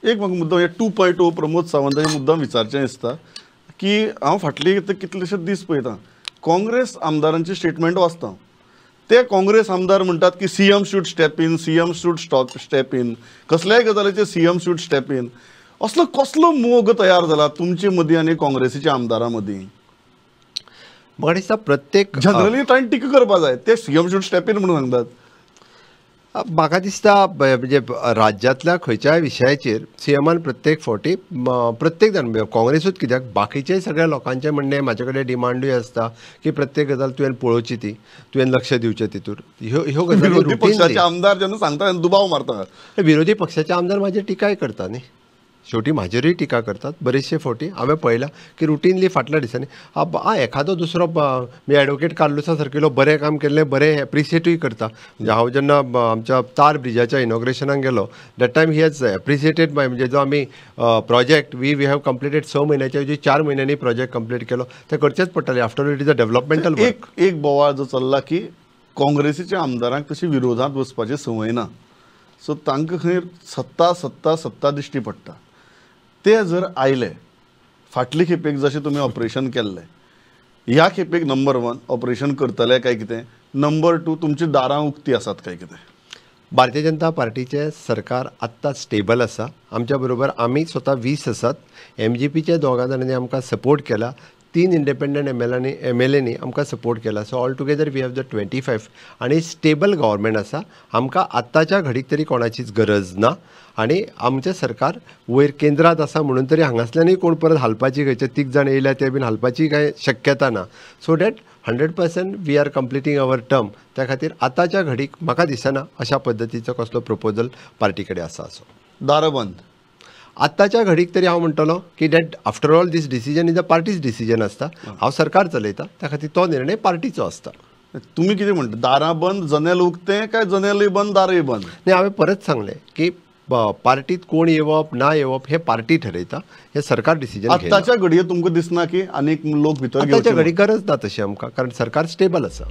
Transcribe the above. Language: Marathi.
एक म्हाका मुद्दम हे 2.0 प्रमोद सावंताचे मुद्दम विचारचें दिसता की हांव फाटली कितलेशेच दीस पळयतां काँग्रेस आमदारांची स्टेटमेंट वाचता ते काँग्रेस आमदार म्हणटात की CM should step in, CM should step in, कसल्याय गजालीचे सीएम शूड स्टेप इन. असलो कसलो मोग तयार जाला तुमचे मदीं आनी काँग्रेसीच्या आमदारां मदीं? म्हाका दिसता प्रत्येक जनरली तांणी टिका करपा जाय, ते सीएम शूड स्टेप इन म्हणून सांगतात. म्हाका दिसता म्हणजे राज्यांतल्या खंयच्याय विशयाचेर सीएमान प्रत्येक फावटी प्रत्येक जाण काँग्रेसूच कित्याक बाकीचे सगळ्या लोकांचे म्हणणे म्हाजे कडेन डिमांडूय आसता की प्रत्येक गजाल तुवें पळोवची ती, तुवें लक्ष दिवचें तितूर. ह्यो गजाली विरोधी पक्षाचे आमदार जेन्ना सांगता तेन्ना दुबाव मारता. विरोधी पक्षाचे आमदार म्हाजेर टिकाय करता न्ही, शेवटी म्हाजेरूय टिका करतात. बरेचशे फावटी हांवें पळयलां की रुटीनली फाटल्या दिसांनी एखादो दुसरो मी एडवोकेट कार्लोसा सारकेलो बरें काम केल्लें बरें एप्रिशिएटूय करता. म्हणजे हांव जेन्ना आमच्या तार ब्रिजाच्या इनॉग्रेशनाक गेलो that time he has appreciated म्हणजे जो आमी प्रोजेक्ट वी हॅव कंप्लिटेड 6 म्हयन्याच्या ऐवजी 4 म्हयन्यांनी प्रोजेक्ट कंप्लीट केलो. ते करचेच पडटले. After it is a developmental. एक बोवाळ जो चल्ला की काँग्रेसीच्या आमदारांक तशी विरोधांत वचपाची संवय ना, सो तांकां खंय सत्ता दिश्टी पडटा. ते जर आयले फाटली खेपेक जशें तुमी ऑपरेशन केल्लें ह्या खेपेक नंबर 1 ऑपरेशन करतले काय कितें, नंबर 2 तुमची दारां उक्ती आसात काय कितें? भारतीय जनता पार्टीचे सरकार आत्तां स्टेबल आसा. आमच्या बरोबर आमी स्वता 20 आसात. MGPचे दोगां जाणांनी आमकां सपोर्ट केला. 3 इंडिपेंडंट MLAंनी आमकां सपोर्ट केला. So all together we have the 25 आनी स्टेबल गव्हर्मेंट आसा. आमकां आत्ताच्या घडीक तरी कोणाचीच गरज ना आनी आमचें सरकार वयर केंद्रांत आसा म्हणून तरी हांगासल्यानूय कोण परत हालपाची खंयचे 3 जाण येयल्या ते बीन हालपाची कांय शक्यता ना. So that 100% we are completing our term. त्या खातीर आतांच्या घडीक म्हाका दिसना अशा पद्दतीचो कसलो प्रपोजल पार्टी कडेन आसा असो. दारां बंद आत्ताच्या घडीक तरी हांव म्हणटलो की that after all this decision is a party's decision आसता. हांव सरकार चलयता त्या खातीर तो निर्णय पार्टीचो आसता. तुमी कितें म्हणटा, दारां बंद जनेल उक्तें काय जनेलूय बंद दारूय बंद? नाही, हांवें परत सांगलें की पार्टीत कोण येवप ना येवप हे पार्टी ठरयता, हे सरकार डिसिजन. आताच्या घडये तुमकां दिसना की अनेक लोक भितर आताच्या घडी गरज ना तशी आमकां, कारण सरकार स्टेबल आसा.